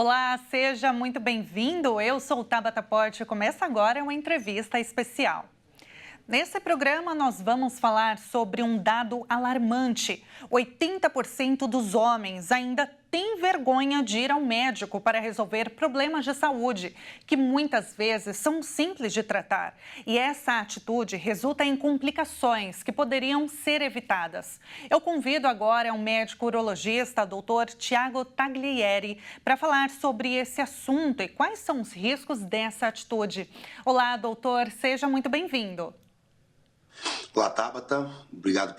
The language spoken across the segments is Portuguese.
Olá, seja muito bem-vindo. Eu sou Tabata Porte e começa agora uma entrevista especial. Nesse programa, nós vamos falar sobre um dado alarmante. 80% dos homens ainda têm vergonha de ir ao médico para resolver problemas de saúde, que muitas vezes são simples de tratar. E essa atitude resulta em complicações que poderiam ser evitadas. Eu convido agora um médico urologista, doutor Tiago Taglieri, para falar sobre esse assunto e quais são os riscos dessa atitude. Olá, doutor, seja muito bem-vindo. Olá, Tabata. Obrigado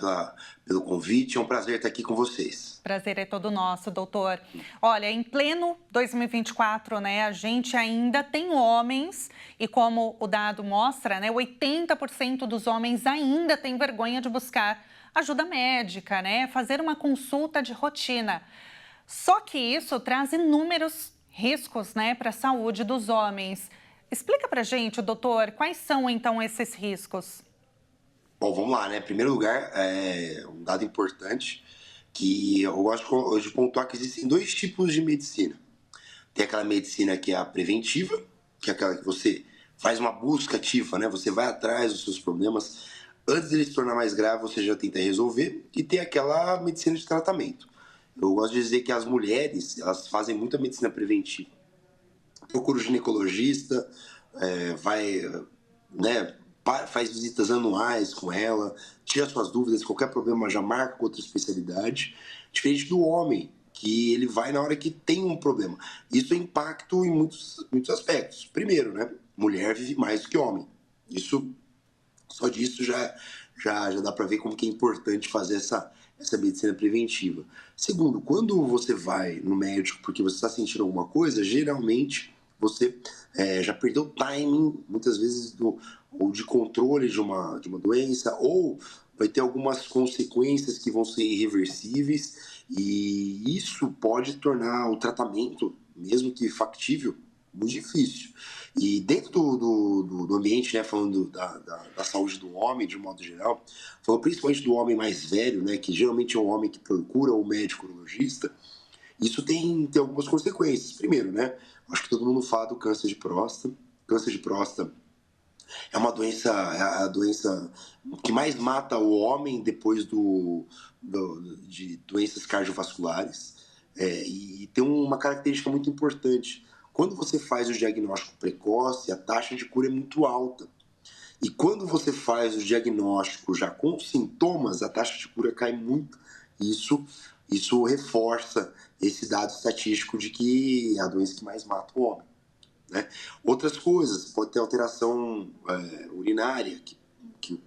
pelo convite. É um prazer estar aqui com vocês. Prazer é todo nosso, doutor. Olha, em pleno 2024, né, a gente ainda tem homens e como o dado mostra, né, 80% dos homens ainda têm vergonha de buscar ajuda médica, né, fazer uma consulta de rotina. Só que isso traz inúmeros riscos, né, para a saúde dos homens. Explica pra gente, doutor, quais são então esses riscos? Bom, vamos lá, né? Em primeiro lugar, um dado importante que eu gosto hoje de pontuar que existem dois tipos de medicina. Tem aquela medicina que é a preventiva, que é aquela que você faz uma busca ativa, né? Você vai atrás dos seus problemas. Antes de ele se tornar mais grave, você já tenta resolver. E tem aquela medicina de tratamento. Eu gosto de dizer que as mulheres, elas fazem muita medicina preventiva. Procura o ginecologista, vai, né, faz visitas anuais com ela, tira suas dúvidas, qualquer problema já marca com outra especialidade, diferente do homem, que ele vai na hora que tem um problema. Isso tem impacto em muitos aspectos. Primeiro, né, mulher vive mais do que homem. Isso, só disso já dá para ver como que é importante fazer essa medicina preventiva. Segundo, quando você vai no médico porque você está sentindo alguma coisa, geralmente você já perdeu o timing, muitas vezes, ou de controle de uma doença, ou vai ter algumas consequências que vão ser irreversíveis, e isso pode tornar o tratamento, mesmo que factível, muito difícil. E dentro do ambiente, né, falando da saúde do homem, de um modo geral, falando principalmente do homem mais velho, né, que geralmente é um homem que procura o médico urologista, isso tem algumas consequências. Primeiro, né, acho que todo mundo fala do câncer de próstata. Câncer de próstata é a doença que mais mata o homem depois de doenças cardiovasculares. E tem uma característica muito importante. Quando você faz o diagnóstico precoce, a taxa de cura é muito alta. E quando você faz o diagnóstico já com sintomas, a taxa de cura cai muito. Isso, isso reforça esse dado estatístico de que é a doença que mais mata o homem, né? Outras coisas, pode ter alteração urinária, que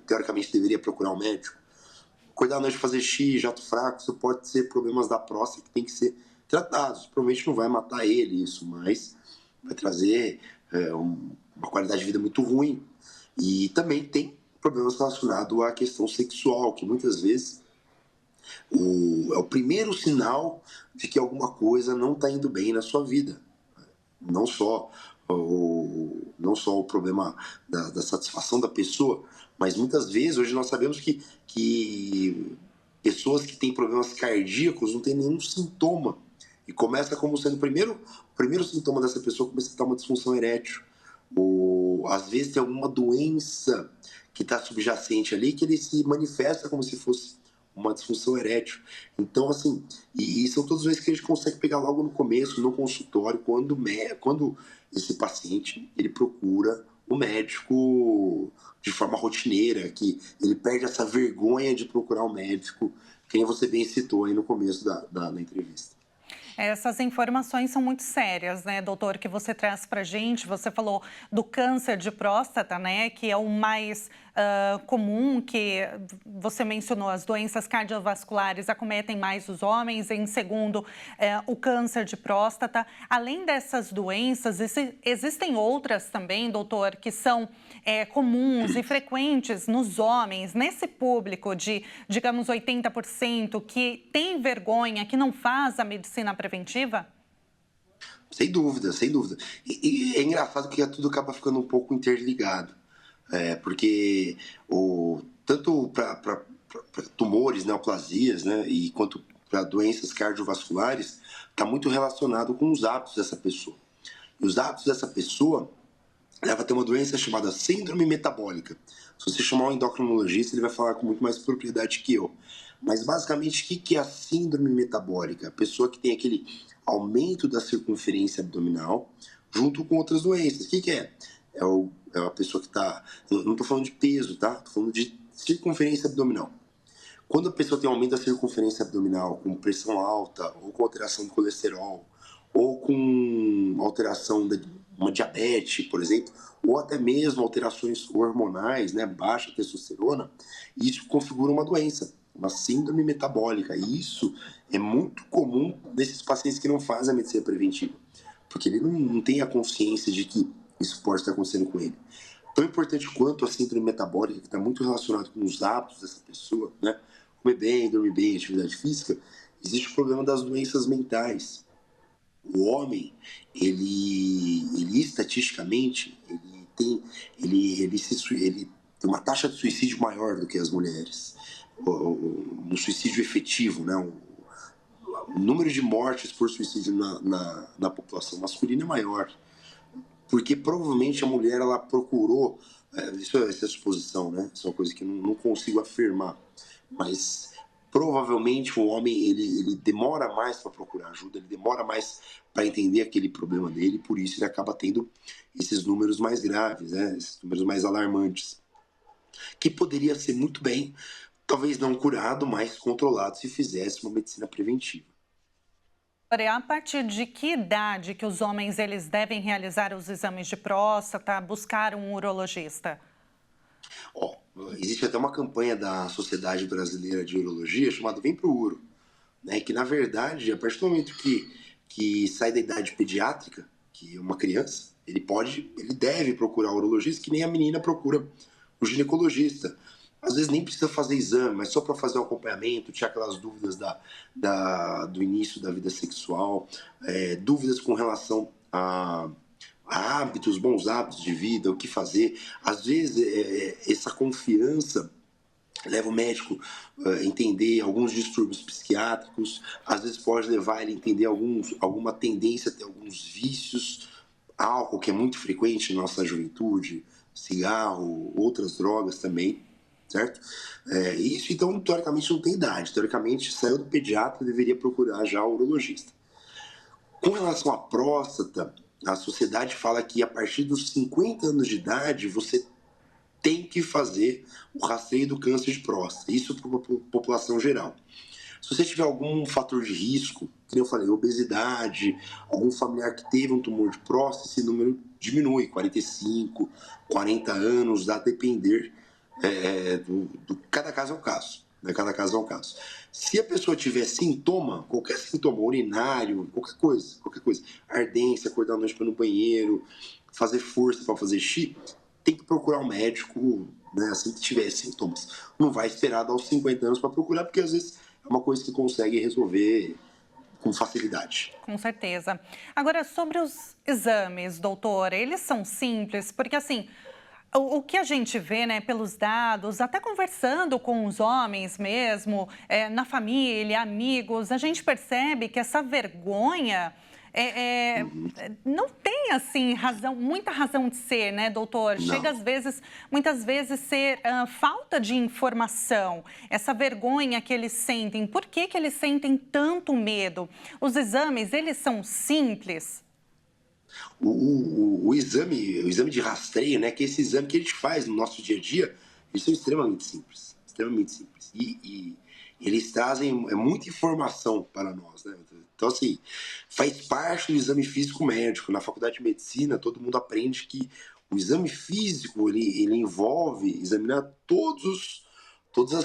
teoricamente deveria procurar um médico. Acordar à noite fazer xixi, jato fraco, isso pode ser problemas da próstata que tem que ser tratados. Provavelmente não vai matar ele isso, mas vai trazer uma qualidade de vida muito ruim. E também tem problemas relacionados à questão sexual, que muitas vezes é o primeiro sinal de que alguma coisa não está indo bem na sua vida. Não só o problema da satisfação da pessoa, mas muitas vezes hoje nós sabemos que pessoas que têm problemas cardíacos não têm nenhum sintoma. E começa como sendo o primeiro sintoma dessa pessoa começa a estar uma disfunção erétil. Ou às vezes tem alguma doença que está subjacente ali que ele se manifesta como se fosse uma disfunção erétil. Então, assim, e são todas as vezes que a gente consegue pegar logo no começo, no consultório, quando esse paciente ele procura o médico de forma rotineira, que ele perde essa vergonha de procurar o médico, que nem você bem citou aí no começo da entrevista. Essas informações são muito sérias, né, doutor, que você traz para a gente. Você falou do câncer de próstata, né, que é o mais comum, que você mencionou, as doenças cardiovasculares acometem mais os homens. Em segundo, o câncer de próstata. Além dessas doenças, existem outras também, doutor, que são comuns e frequentes nos homens, nesse público de, digamos, 80% que tem vergonha, que não faz a medicina preventiva? Sem dúvida, sem dúvida. E é engraçado que tudo acaba ficando um pouco interligado. Porque tanto para tumores, neoplasias, né, e quanto para doenças cardiovasculares está muito relacionado com os hábitos dessa pessoa. E os hábitos dessa pessoa leva a ter uma doença chamada síndrome metabólica. Se você chamar um endocrinologista, ele vai falar com muito mais propriedade que eu. Mas basicamente, o que é a síndrome metabólica? A pessoa que tem aquele aumento da circunferência abdominal junto com outras doenças. O que é? É a pessoa que está... Não estou falando de peso, tá? Estou falando de circunferência abdominal. Quando a pessoa tem aumento da circunferência abdominal com pressão alta, ou com alteração do colesterol, ou com alteração de uma diabetes, por exemplo, ou até mesmo alterações hormonais, né, baixa testosterona, isso configura uma doença, uma síndrome metabólica. E isso é muito comum nesses pacientes que não fazem a medicina preventiva, porque ele não tem a consciência de que isso pode estar acontecendo com ele. Tão importante quanto a síndrome metabólica, que está muito relacionado com os hábitos dessa pessoa, né? Comer bem, dormir bem, atividade física, existe o problema das doenças mentais. O homem, ele estatisticamente, ele tem uma taxa de suicídio maior do que as mulheres. Um suicídio efetivo, né? O número de mortes por suicídio na população masculina é maior. Porque provavelmente a mulher, ela procurou, isso é suposição, né? Isso é uma coisa que eu não consigo afirmar, mas provavelmente o homem, ele demora mais para procurar ajuda, ele demora mais para entender aquele problema dele, por isso ele acaba tendo esses números mais graves, né? Esses números mais alarmantes, que poderia ser muito bem, talvez não curado, mas controlado se fizesse uma medicina preventiva. A partir de que idade que os homens eles devem realizar os exames de próstata, buscar um urologista? Ó, existe até uma campanha da Sociedade Brasileira de Urologia chamada Vem Pro Uro, né? Que na verdade, a partir do momento que sai da idade pediátrica, que é uma criança, ele deve procurar o urologista, que nem a menina procura o ginecologista. Às vezes nem precisa fazer exame, mas só para fazer um acompanhamento, tirar aquelas dúvidas do início da vida sexual, dúvidas com relação a hábitos, bons hábitos de vida, o que fazer. Às vezes essa confiança leva o médico a entender alguns distúrbios psiquiátricos, às vezes pode levar ele a entender alguma tendência a ter alguns vícios, álcool, que é muito frequente na nossa juventude, cigarro, outras drogas também, certo? Isso, então, teoricamente não tem idade. Teoricamente, saiu do pediatra, deveria procurar já o urologista. Com relação à próstata, a sociedade fala que a partir dos 50 anos de idade, você tem que fazer o rastreio do câncer de próstata. Isso para a população geral. Se você tiver algum fator de risco, como eu falei, obesidade, algum familiar que teve um tumor de próstata, esse número diminui, 45, 40 anos, dá a depender, cada caso é um caso. Né? Cada caso é um caso. Se a pessoa tiver sintoma, qualquer sintoma, urinário, qualquer coisa, ardência, acordar à noite para ir no banheiro, fazer força para fazer xixi, tem que procurar um médico, né, assim que tiver sintomas. Não vai esperar dar os 50 anos para procurar, porque às vezes é uma coisa que consegue resolver com facilidade. Com certeza. Agora, sobre os exames, doutora, eles são simples, porque assim, o que a gente vê, né, pelos dados, até conversando com os homens mesmo, na família, amigos, a gente percebe que essa vergonha não tem, assim, muita razão de ser, né, doutor? Não. Chega, muitas vezes, ser falta de informação, essa vergonha que eles sentem. Por que eles sentem tanto medo? Os exames, eles são simples? O exame de rastreio, né, que é esse exame que a gente faz no nosso dia a dia, eles são extremamente simples, extremamente simples. E eles trazem muita informação para nós, né? Então, assim, faz parte do exame físico médico. Na faculdade de medicina, todo mundo aprende que o exame físico, ele envolve examinar todos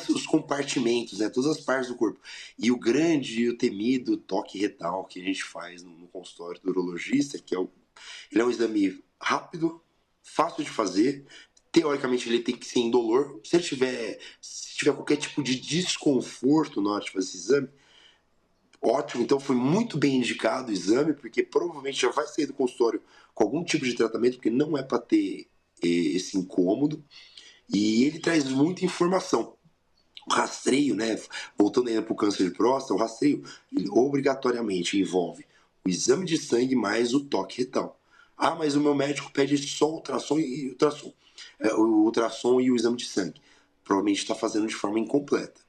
os compartimentos, né? Todas as partes do corpo. E o grande e o temido toque retal que a gente faz no consultório do urologista, ele é um exame rápido, fácil de fazer. Teoricamente, ele tem que ser indolor. Se tiver qualquer tipo de desconforto na hora de fazer esse exame, ótimo. Então, foi muito bem indicado o exame, porque provavelmente já vai sair do consultório com algum tipo de tratamento, porque não é para ter esse incômodo. E ele traz muita informação. O rastreio, né, voltando ainda para o câncer de próstata, o rastreio ele obrigatoriamente envolve o exame de sangue mais o toque retal. Ah, mas o meu médico pede só ultrassom e ultrassom. O ultrassom e o exame de sangue. Provavelmente está fazendo de forma incompleta.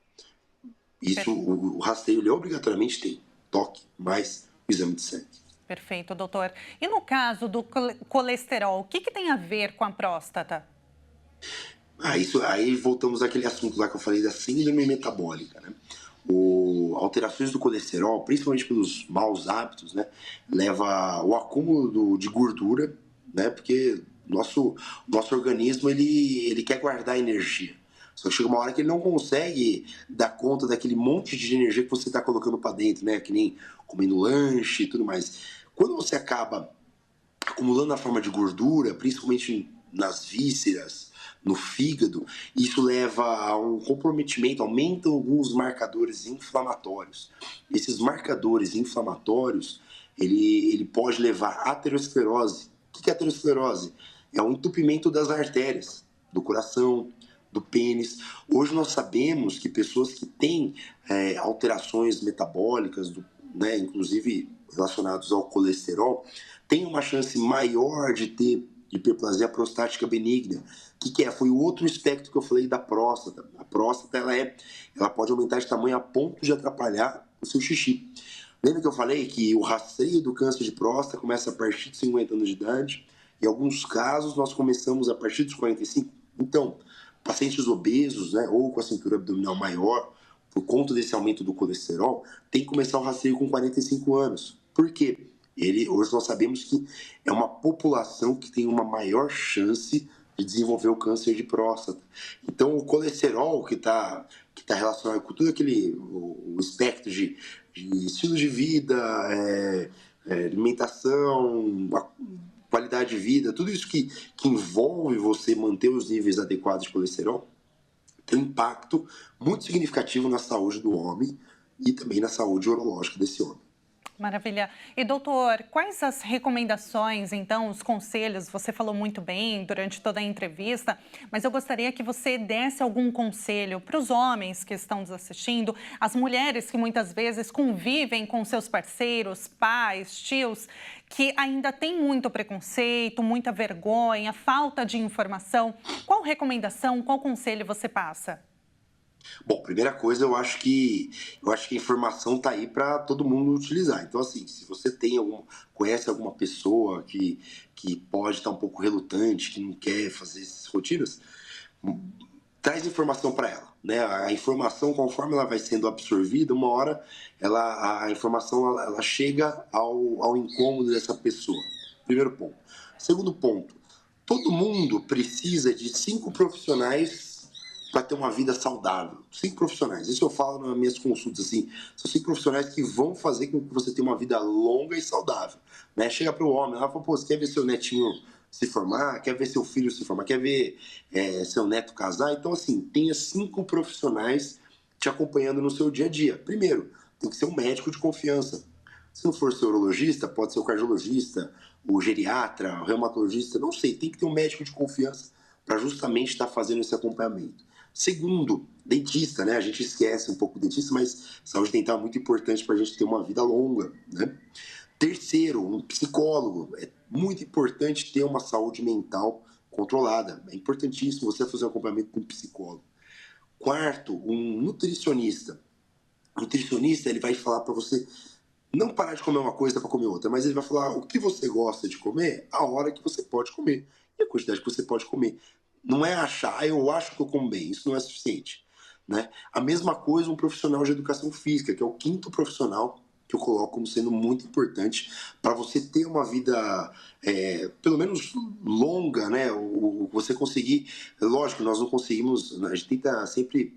Isso, o rastreio ele obrigatoriamente tem toque mais o exame de sangue. Perfeito, doutor. E no caso do colesterol, o que tem a ver com a próstata? Isso, aí voltamos àquele assunto lá que eu falei da síndrome metabólica, né? Alterações do colesterol, principalmente pelos maus hábitos, né? Leva ao acúmulo de gordura, né? Porque nosso organismo, ele quer guardar energia. Só que chega uma hora que ele não consegue dar conta daquele monte de energia que você está colocando para dentro, né? Que nem comendo lanche e tudo mais. Quando você acaba acumulando na forma de gordura, principalmente nas vísceras, no fígado, isso leva a um comprometimento, aumenta alguns marcadores inflamatórios. Esses marcadores inflamatórios, ele pode levar à aterosclerose. O que é aterosclerose? É um entupimento das artérias, do coração, do pênis. Hoje nós sabemos que pessoas que têm alterações metabólicas, né, inclusive relacionados ao colesterol, têm uma chance maior de ter hiperplasia prostática benigna. O que é? Foi o outro espectro que eu falei da próstata. A próstata ela pode aumentar de tamanho a ponto de atrapalhar o seu xixi. Lembra que eu falei que o rastreio do câncer de próstata começa a partir de 50 anos de idade? Em alguns casos, nós começamos a partir dos 45. Então, pacientes obesos, né, ou com a cintura abdominal maior, por conta desse aumento do colesterol, tem que começar o rastreio com 45 anos. Por quê? Hoje nós sabemos que é uma população que tem uma maior chance de desenvolver o câncer de próstata. Então, o colesterol que está relacionado com tudo o espectro de estilo de vida, alimentação, qualidade de vida, tudo isso que envolve você manter os níveis adequados de colesterol, tem um impacto muito significativo na saúde do homem e também na saúde urológica desse homem. Maravilha. E, doutor, quais as recomendações, então, os conselhos? Você falou muito bem durante toda a entrevista, mas eu gostaria que você desse algum conselho para os homens que estão nos assistindo, as mulheres que muitas vezes convivem com seus parceiros, pais, tios, que ainda têm muito preconceito, muita vergonha, falta de informação. Qual recomendação, qual conselho você passa? Bom, primeira coisa, eu acho que a informação está aí para todo mundo utilizar. Então, assim, se você conhece alguma pessoa que pode estar um pouco relutante, que não quer fazer essas rotinas, traz informação para ela, né? A informação, conforme ela vai sendo absorvida, uma hora a informação ela chega ao incômodo dessa pessoa. Primeiro ponto. Segundo ponto, todo mundo precisa de 5 profissionais para ter uma vida saudável. 5 profissionais. Isso eu falo nas minhas consultas, assim. São 5 profissionais que vão fazer com que você tenha uma vida longa e saudável. Né? Chega para o homem, ela fala, pô, você quer ver seu netinho se formar? Quer ver seu filho se formar? Quer ver seu neto casar? Então, assim, tenha 5 profissionais te acompanhando no seu dia a dia. Primeiro, tem que ser um médico de confiança. Se não for seu urologista, pode ser o cardiologista, o geriatra, o reumatologista, não sei, tem que ter um médico de confiança para justamente estar fazendo esse acompanhamento. Segundo, dentista, né? A gente esquece um pouco o dentista, mas saúde dental é muito importante para a gente ter uma vida longa, né? Terceiro, um psicólogo. É muito importante ter uma saúde mental controlada. É importantíssimo você fazer um acompanhamento com um psicólogo. Quarto, um nutricionista. O nutricionista, ele vai falar para você não parar de comer uma coisa para comer outra, mas ele vai falar o que você gosta de comer, a hora que você pode comer e a quantidade que você pode comer. Não é achar, eu acho que eu como bem, isso não é suficiente. Né? A mesma coisa um profissional de educação física, que é o 5º profissional que eu coloco como sendo muito importante para você ter uma vida, pelo menos longa, né? Você conseguir, lógico, nós não conseguimos, a gente tenta sempre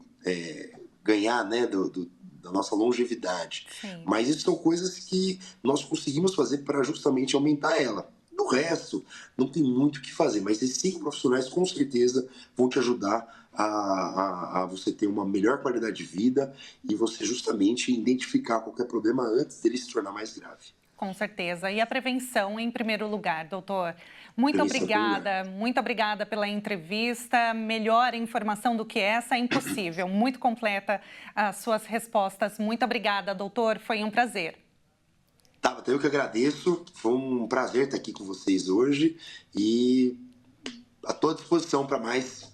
ganhar, né, da nossa longevidade. Sim. Mas isso são coisas que nós conseguimos fazer para justamente aumentar ela. Do resto, não tem muito o que fazer, mas esses 5 profissionais com certeza vão te ajudar a você ter uma melhor qualidade de vida e você justamente identificar qualquer problema antes dele se tornar mais grave. Com certeza. E a prevenção em primeiro lugar, doutor. Muito obrigada pela entrevista. Melhor informação do que essa é impossível. Muito completa as suas respostas. Muito obrigada, doutor. Foi um prazer. Tabata, eu que agradeço. Foi um prazer estar aqui com vocês hoje e à tua disposição para mais.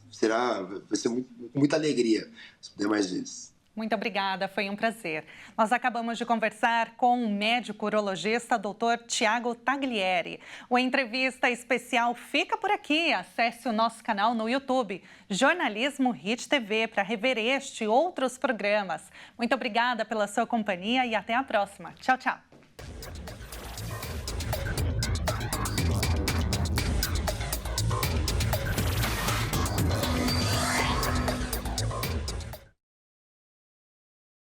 Vai ser muita alegria se puder mais vezes. Muito obrigada, foi um prazer. Nós acabamos de conversar com o médico urologista Dr. Tiago Taglieri. O Entrevista Especial fica por aqui. Acesse o nosso canal no YouTube, Jornalismo Hit TV, para rever este e outros programas. Muito obrigada pela sua companhia e até a próxima. Tchau, tchau.